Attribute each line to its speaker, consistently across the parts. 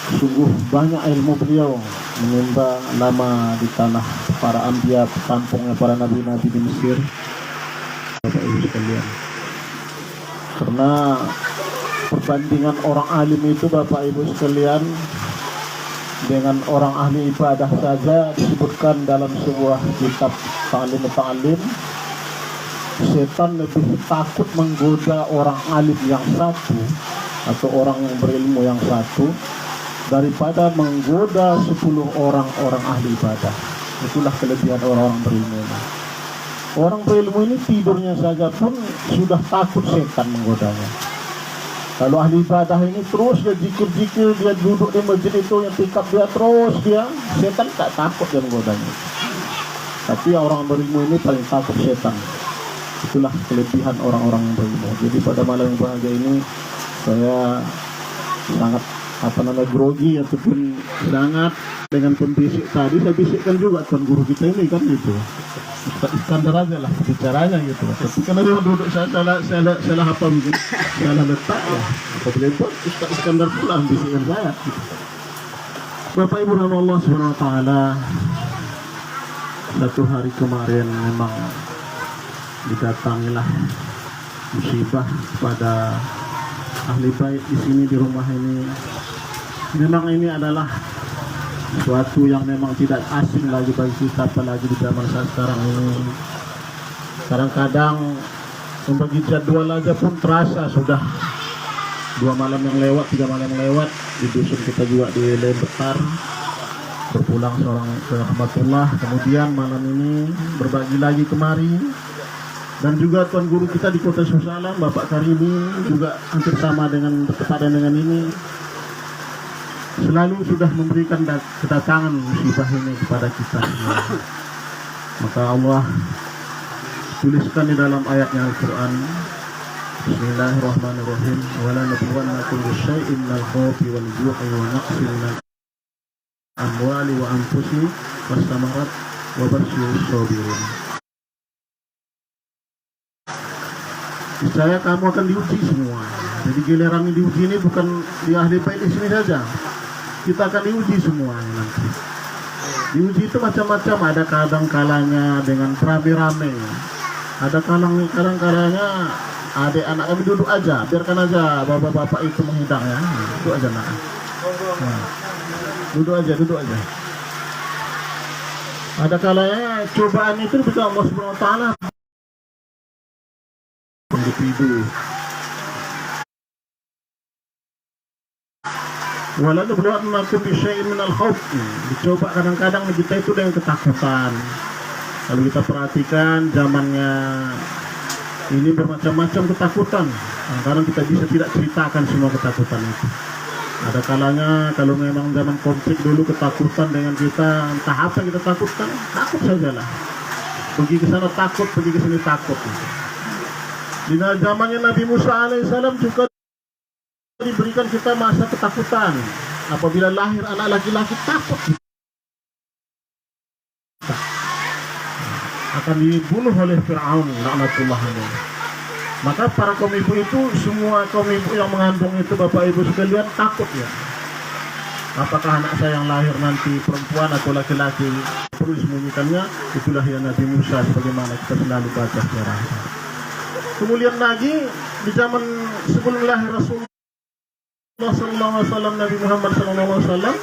Speaker 1: Sungguh banyak ilmu beliau menimba lama di tanah para anbiya, kampungnya para nabi-nabi di Mesir, Bapak Ibu sekalian. Karena perbandingan orang alim itu, Bapak Ibu sekalian, dengan orang ahli ibadah saja disebutkan dalam sebuah kitab Ta'lim, setan lebih takut menggoda orang alim yang satu atau orang yang berilmu yang satu daripada menggoda 10 orang ahli ibadah. Itulah kelebihan orang-orang berilmu ini. Orang berilmu ini tidurnya saja pun sudah takut setan menggodanya. Kalau ahli ibadah ini terus dia zikir-zikir, dia duduk di masjid itu yang tikap dia terus, setan tak takut dia menggodanya. Tapi orang berilmu ini paling takut setan. Itulah kelebihan orang-orang berilmu. Jadi pada malam yang bahagia ini saya sangat grogi ataupun sangat dengan pembisik tadi. Saya bisikkan juga tuan guru kita ini kan gitu, Ustaz Iskandar aja lah bicaranya gitu. Tapi karena dia duduk salah apa mungkin salah letak ya, apa boleh buat Ustaz Iskandar pula bisikkan saya gitu. Bapak Ibu rahmat Allah subhanahu wa ta'ala, satu hari kemarin memang didatangilah musibah pada ahli bait di sini di rumah ini. Memang ini adalah sesuatu yang memang tidak asing lagi bagi kita, apalagi di zaman saat sekarang ini. Kadang-kadang membagi jadwal aja pun terasa sudah 2 malam yang lewat, 3 malam yang lewat. Di dusun kita juga di Lembetar berpulang seorang ke rahmatullah, kemudian malam ini berbagi lagi kemari. Dan juga tuan guru kita di Kota Susalam, Bapak Karimi, juga hampir sama dengan bertepatan dengan ini, selalu sudah memberikan kedatangan musibah ini kepada kita. Maka Allah tuliskan di dalam ayatnya Al-Quran, Bismillahirrahmanirrahim, wala nabluwannakum bisyai'in minal khawfi wal ju'i wa naqsin minal amwali wa anfusi was samarat wa basyirus sabirin. Saya kamu akan diuji semua. Jadi giliran diuji ini bukan di ahli bait di sini saja. Kita akan diuji semua nanti. Diuji itu macam-macam. Ada kadang-kalanya dengan rame-rame. Ada kadang-kalanya adik anak kami duduk aja. Biarkan aja bapak-bapak itu menghidang ya. Duduk aja nak. Nah, duduk aja. Ada kalanya cobaan itu bisa Allah Subhanahu wa ta'ala individu. Walau berdoa mengaku bisyai'in minal khawf. Dicoba kadang-kadang kita itu dengan ketakutan. Kalau kita perhatikan zamannya ini bermacam-macam ketakutan. Kadang kita bisa tidak ceritakan semua ketakutan itu. Ada kalanya kalau memang zaman konflik dulu ketakutan dengan kita, entah apa yang kita takutkan, takut sajalah. Pergi ke sana takut, pergi ke sini takut. Di zamannya Nabi Musa alaihissalam juga diberikan kita masa ketakutan. Apabila lahir anak laki-laki takut akan dibunuh oleh Fir'aun laknatullah alaih. Maka para kaum ibu itu, semua kaum ibu yang mengandung itu, Bapak Ibu sekalian, takut ya. Apakah anak saya yang lahir nanti perempuan atau laki-laki? Perlu disembunyikannya. Itulah yang Nabi Musa sebagaimana kita selalu baca sejarah. Kemudian lagi di zaman sebelum lahir Rasulullah SAW, Nabi Muhammad SAW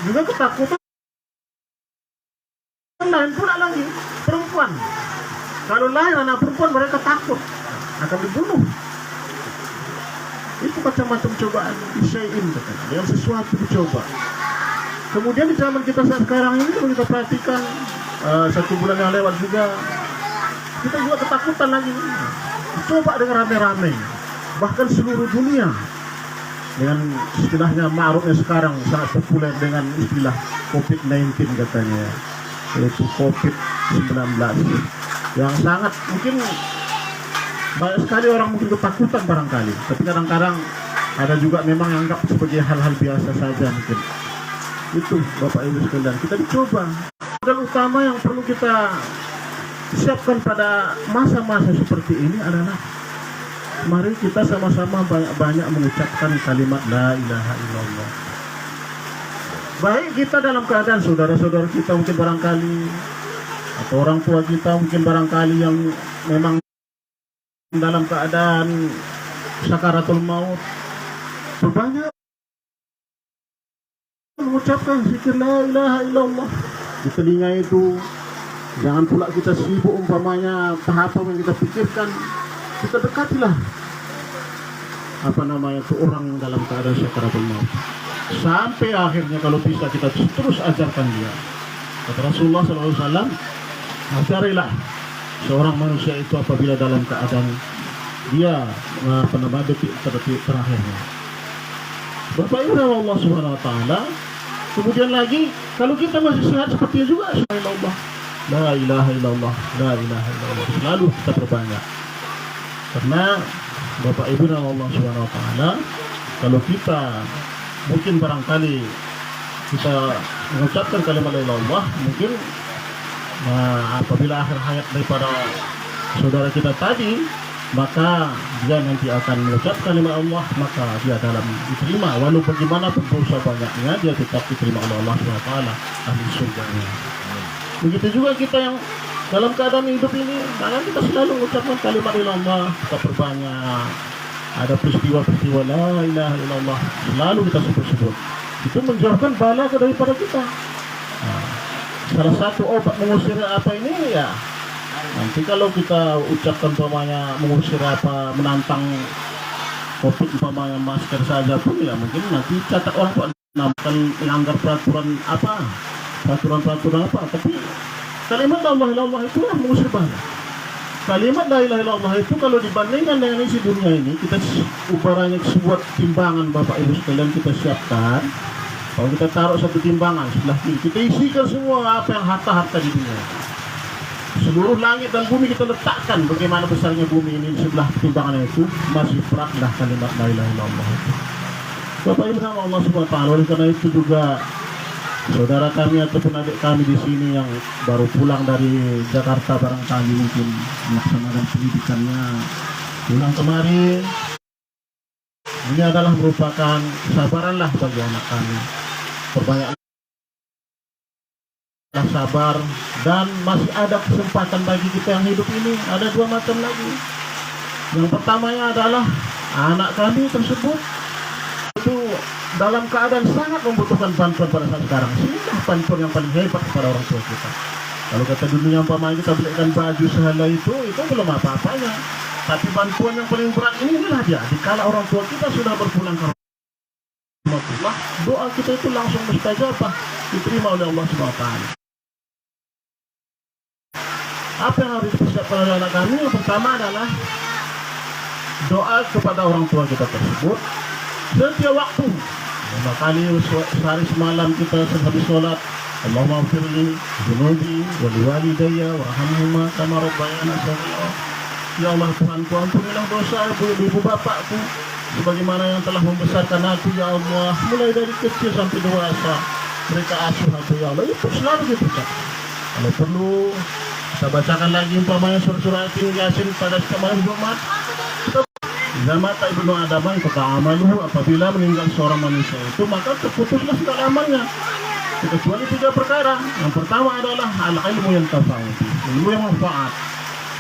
Speaker 1: juga ketakutan lain pula lagi, perempuan. Kalau lahir anak perempuan mereka takut akan dibunuh. Itu macam-macam cobaan bisyai'in, dengan sesuatu dicoba. Kemudian di zaman kita sekarang ini, kalau kita perhatikan 1 bulan yang lewat juga, kita juga ketakutan lagi. Coba dengan rame-rame, bahkan seluruh dunia, dengan istilahnya ma'rufnya sekarang sangat populer dengan istilah COVID-19 katanya, yaitu COVID-19, yang sangat mungkin banyak sekali orang mungkin ketakutan barangkali, tapi kadang-kadang ada juga memang yang anggap sebagai hal-hal biasa saja mungkin. Itu Bapak Ibu sekalian, kita dicoba. Dan utama yang perlu kita siapkan pada masa-masa seperti ini adalah mari kita sama-sama banyak-banyak mengucapkan kalimat la ilaha illallah. Baik kita dalam keadaan saudara-saudara kita mungkin barangkali, atau orang tua kita mungkin barangkali yang memang dalam keadaan sakaratul maut, berbanyak mengucapkan zikir la ilaha illallah di telinga itu. Jangan pula kita sibuk umpamanya tahapan yang kita pikirkan, kita dekatilah itu orang dalam keadaan sakaratul maut. Sampai akhirnya kalau bisa kita terus ajarkan dia. Kata Rasulullah SAW, ajarilah seorang manusia itu apabila dalam keadaan dia detik terakhirnya. Bapak Ibu Allah Subhanahu Wa Taala. Kemudian lagi kalau kita masih sehat seperti itu juga, subhanallah, la ilaha illallah, la ilaha illallah, selalu kita perbanyak. Karena Bapak Ibu Allah Subhanahu Wa Taala, kalau kita mungkin barangkali kita mengucapkan kalimat la ilaha illallah, mungkin apabila akhir hayat daripada saudara kita tadi, maka dia nanti akan mengucap kalimat Allah, maka dia dalam diterima walau bagaimanapun dosa banyaknya, dia tetap diterima oleh Allah SWT, ahli surganya. Begitu juga kita yang dalam keadaan hidup ini, jangan kita selalu mengucapkan kalimat Allah, kita perbanyak. Ada peristiwa-peristiwa la ilaha illallah selalu kita sebut-sebut, itu menjauhkan bala daripada kita. Salah satu obat mengusir apa ini ya, nanti kalau kita ucapkan umpamanya mengusir apa, menantang COVID umpamanya masker saja pun ya, mungkin nanti catat orang Pak akan melanggar peraturan apa, tapi kalimat la ilaha illallah itu lah mengusir bala. Kalimat la ilaha illallah itu kalau dibandingkan dengan isi dunia ini, kita umpamanya sebuah timbangan Bapak Ibu sekalian kita siapkan. Kalau kita taruh satu timbangan sebelah kiri, kita isikan semua apa yang harta-harta di dunia. Seluruh langit dan bumi kita letakkan, bagaimana besarnya bumi ini di sebelah timbangan itu, masih beratlah kalimat la ilaha illallah itu. Bapak Ibu sama Allah Subhanahu Wa Taala. Oleh karena itu juga saudara kami ataupun adik kami di sini yang baru pulang dari Jakarta barangkali mungkin melaksanakan pendidikannya pulang kemarin, ini adalah merupakan kesabaranlah bagi anak kami. Perbanyaklah sabar, dan masih ada kesempatan bagi kita yang hidup ini. Ada dua macam lagi. Yang pertamanya adalah anak kami tersebut itu dalam keadaan sangat membutuhkan bantuan pada saat sekarang. Inilah bantuan yang paling hebat kepada orang tua kita. Kalau kata dunia umpamanya kita belikan baju sehelai itu belum apa-apanya. Tapi bantuan yang paling berat inilah dia. Dikala orang tua kita sudah berpulang ke rahmatullah, doa kita itu langsung mustajabah, diterima oleh Allah SWT. Apa yang harus dipersiapkan oleh anak kami? Yang pertama adalah doa kepada orang tua kita tersebut setiap waktu. 5 kali sehari semalam kita habis sholat, Allahumma firli dunubi wali walidayya warhamhuma kama rabbayana shaghira. Ya Allah, Tuhanku, ampunilah dosa ibu bapakku sebagaimana yang telah membesarkan aku, ya Allah, mulai dari kecil sampai dewasa mereka asuh aku, ya Allah. Itu selalu kita ucap. Kalau perlu kita bacakan lagi umpamanya surah Yasin pada setiap malam Jumat. Zamata ibnu Adam itu amaluhu, apabila meninggal seorang manusia itu maka terputuslah segala amalnya kecuali 3 perkara. Yang pertama adalah al-ilmu yang tafa'ud, ilmu yang manfaat.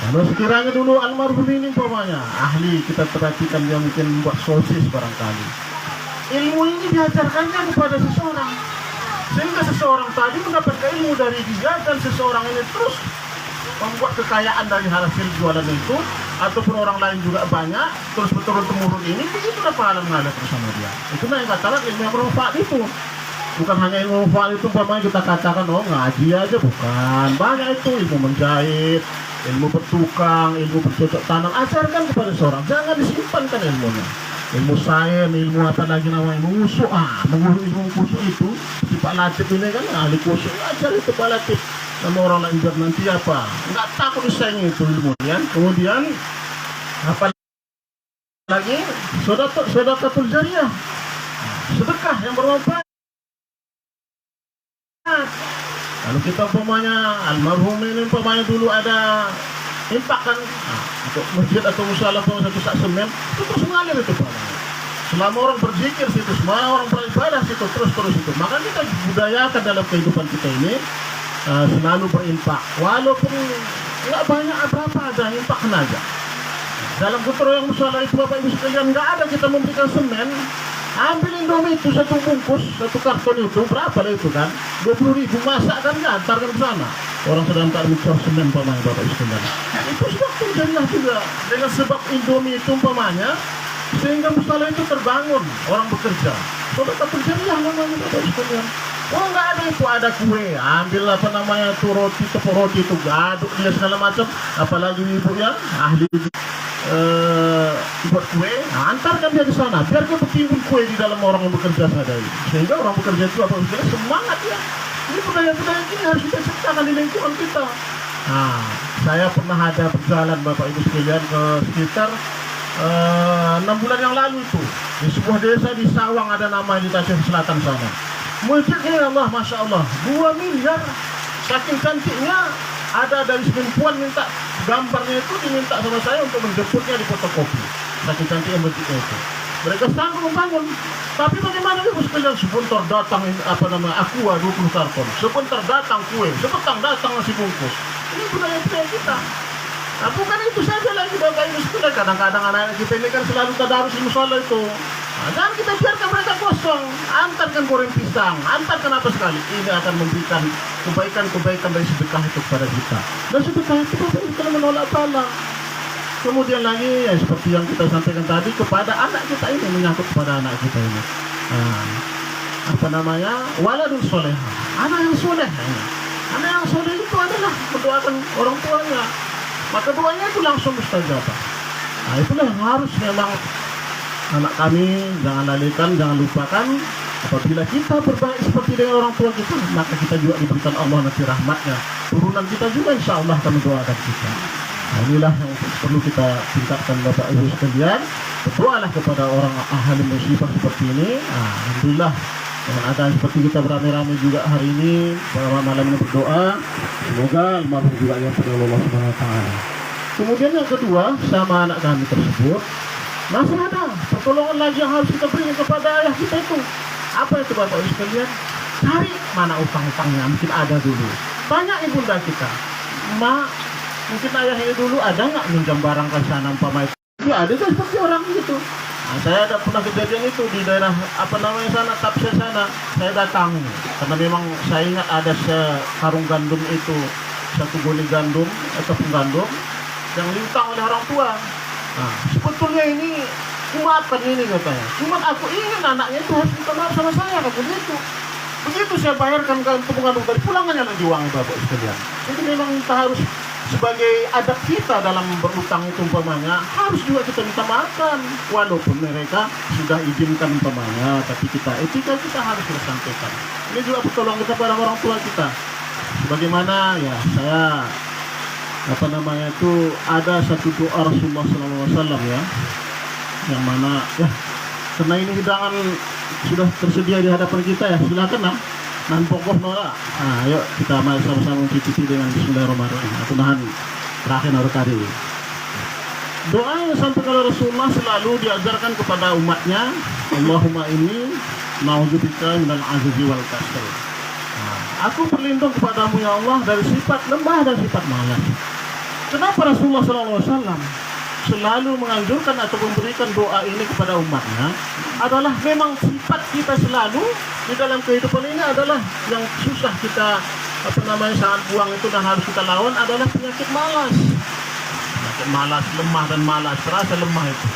Speaker 1: Kalau sekiranya dulu almarhum ini umpamanya ahli, kita perhatikan dia mungkin membuat sosis barangkali, ilmu ini diajarkannya kepada seseorang sehingga seseorang tadi mendapatkan ilmu dari dia, dan seseorang ini terus membuat kekayaan dari hasil jualan itu, ataupun orang lain juga banyak, terus berturun-temurun ini, begitulah pahala mengalir bersama dia. Itu yang katakan ilmu yang bermanfaat itu. Bukan hanya ilmu manfaat itu umpamanya kita katakan oh ngaji aja, bukan. Banyak itu ilmu menjahit, ilmu bertukang, ilmu bercocok tanam, ajarkan kepada seorang, jangan disimpankan ilmunya. Ilmu sains, ilmu apa lagi namanya, ilmu kusuk, ilmu kusuk itu si Pak Latif ini kan ahli kusuk, ajar itu Pak Latif sama orang lain biar nanti apa, nggak takut disaingi itu ilmu. Kemudian apa lagi, sedekahul jariyah, sedekah yang bermanfaat. Kalau kita umpamanya almarhum ini umpamanya dulu ada infak kan, untuk masjid atau musola atau satu sak semen, itu terus ngalir itu Pak. Selama orang berzikir situ, semua orang beribadah situ, terus itu. Maka kita budayakan dalam kehidupan kita ini selalu berinfak. Walaupun nggak banyak berapa ada, infakkan aja. Dalam gotong musola itu Bapak Ibu sekalian, nggak ada kita memberikan semen. Ambil Indomie itu satu bungkus, satu karton itu, berapa lah itu kan? 20.000, masak kan antarkan ke sana. Orang sedang tak mencari semen umpamanya Bapak Ibu sekalian. Itu sudah terjadilah juga dengan sebab Indomie itu umpamanya, sehingga musola itu terbangun, orang bekerja. Sudah terjadilah namanya Bapak Ibu sekalian. Oh nggak ada itu, ada kue, ambil apa namanya itu roti, tepung roti itu, aduk dia segala macam. Apalagi ibu yang ahli buat kue, antarkan dia ke sana, biar dia bertimbun kue di dalam orang yang bekerja saja. Sehingga orang bekerja itu apa sekalian semangat ya. Ini budaya-budaya ini harus kita ciptakan di lingkungan kita. Nah, saya pernah ada berjalan Bapak Ibu sekalian ke sekitar 6 bulan yang lalu itu di sebuah desa di Sawang, ada nama di Tasik Selatan sana. Masjidnya Allah, Masya Allah, 2 miliar, saking cantiknya. Ada dari perempuan minta gambarnya itu, diminta sama saya untuk menjemputnya di fotokopi. Saking cantiknya masjidnya itu. Mereka sanggup membangun. Tapi bagaimana ibu sekalian, sebentar datang apa namanya aqua 20 karton, sebentar datang kue, sebentar datang nasi bungkus. Ini budaya-budaya kita. Nah, bukan itu saja lagi Bapak Ibu sekalian. Kadang-kadang anak-anak kita ini kan selalu tadarus di musola itu. Nah, jangan kita biarkan mereka kosong. Antarkan goreng pisang, antarkan apa sekali. Ini akan memberikan kebaikan-kebaikan dari sedekah itu kepada kita. Dan sedekah itu Bapak Ibu sekalian menolak bala. Kemudian lagi ya, seperti yang kita sampaikan tadi, kepada anak kita ini, menyangkut kepada anak kita ini. Nah, apa namanya? Waladul soleh. Anak yang soleh. Anak yang soleh itu adalah mendoakan orang tuanya. Maka doanya itu langsung mustajab. Nah, itulah yang harus memang anak kami jangan lalaikan, jangan lupakan. Apabila kita berbaik seperti dengan orang tua kita, maka kita juga diberikan Allah nanti rahmatnya. Turunan kita juga insya Allah akan mendoakan kita. Nah, inilah yang perlu kita tingkatkan Bapak Ibu sekalian. Berdoalah kepada orang ahli musibah seperti ini. Nah, alhamdulillah dengan ada seperti kita beramai-ramai juga hari ini pada malam ini berdoa, semoga almarhum juga yang pada Allah Subhanahu wa taala. Kemudian yang kedua, sama anak kami tersebut masih ada pertolongan lagi yang harus kita berikan kepada ayah kita itu. Apa itu Bapak Ibu sekalian? Cari mana utang-utangnya, mungkin ada dulu. Tanya ibunda kita, Ma, mungkin ayah ini dulu ada nggak minjam barang ke sana umpama itu? Ya ada kan seperti orang gitu. Nah, saya ada pernah kejadian itu di daerah apa namanya sana, Tapsir sana. Saya datang karena memang saya ingat ada sekarung gandum itu, satu goli gandum ataupun gandum yang diutang oleh orang tua. Nah, sebetulnya ini maafkan ini katanya. Cuma aku ingin anaknya itu harus minta maaf sama saya, kata begitu. Begitu saya bayarkan ke gandum dari pulangannya lagi uang Bapak sekalian. Jadi memang kita harus sebagai adab kita dalam berutang itu umpamanya harus juga kita minta maafkan walaupun mereka sudah izinkan umpamanya, tapi kita etika kita harus kita sampaikan. Ini juga pertolongan kita pada orang tua kita. Bagaimana ya, saya apa namanya itu ada satu doa Rasulullah SAW ya, yang mana ya karena ini hidangan sudah tersedia di hadapan kita ya, silakan nan pokok nolak. Nah, ayo kita mari sama-sama mencicipi dengan Bismillahirrahmanirrahim. Aku nahan terakhir harus tadi. Doa yang sampai kalau Rasulullah selalu diajarkan kepada umatnya, Allahumma inni na'udzubika minal ajzi wal kasal. Nah, aku berlindung kepadamu ya Allah dari sifat lemah dan sifat malas. Kenapa Rasulullah SAW selalu menganjurkan atau memberikan doa ini kepada umatnya? Adalah memang sifat kita selalu di dalam kehidupan ini adalah yang susah kita apa namanya sangat buang itu dan harus kita lawan adalah penyakit malas. Penyakit malas, lemah dan malas, terasa lemah itu.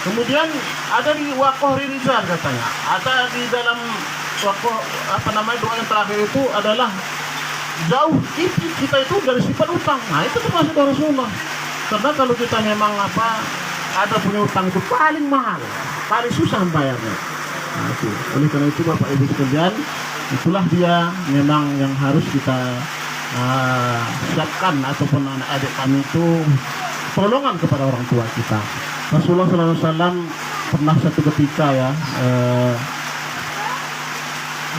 Speaker 1: Kemudian ada di Waqah Rizal katanya, ada di dalam Waqah apa namanya doa yang terakhir itu adalah jauh kita itu dari sifat utang. Nah itu termasuk dari Rasulullah. Karena kalau kita memang ada punya utang itu paling mahal, paling susah membayarnya. Nah, itu. Oleh karena itu Bapak Ibu sekalian, itulah dia memang yang harus kita siapkan ataupun anak-adik kami itu pertolongan kepada orang tua kita. Rasulullah SAW pernah satu ketika ya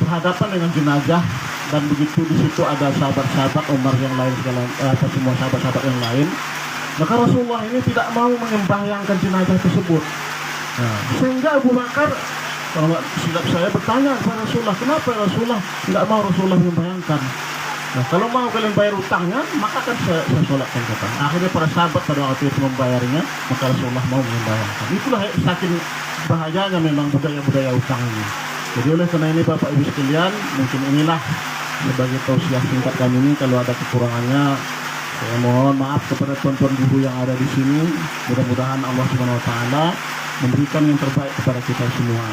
Speaker 1: berhadapan dengan jenazah. Dan begitu di situ ada sahabat-sahabat Umar yang lain semua sahabat-sahabat yang lain. Maka Rasulullah ini tidak mau menyembahyangkan jenazah tersebut. Nah, sehingga Abu Bakar, kalau nggak silap saya, bertanya kepada Rasulullah, kenapa Rasulullah nggak mau Rasulullah membayangkan? Nah, kalau mau kalian bayar utangnya, maka kan saya sholatkan kata. Akhirnya para sahabat pada waktu itu membayarnya, maka Rasulullah mau membayarkan. Itulah saking bahayanya memang budaya-budaya utang ini. Jadi oleh karena ini Bapak Ibu sekalian, mungkin inilah sebagai tausiah singkat kami ini. Kalau ada kekurangannya, saya mohon maaf kepada tuan-tuan ibu yang ada di sini. Mudah-mudahan Allah Subhanahu Wa Taala memberikan yang terbaik kepada kita semua.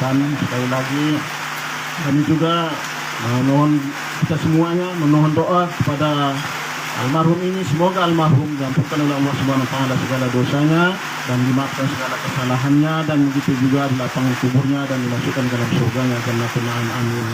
Speaker 1: Dan sekali lagi kami juga memohon kita semuanya memohon doa kepada almarhum ini, semoga almarhum diampunkan oleh Allah Subhanahu Wa Taala segala dosanya dan dimaafkan segala kesalahannya, dan begitu juga dilapangkan kuburnya dan dimasukkan ke dalam surganya. Amin.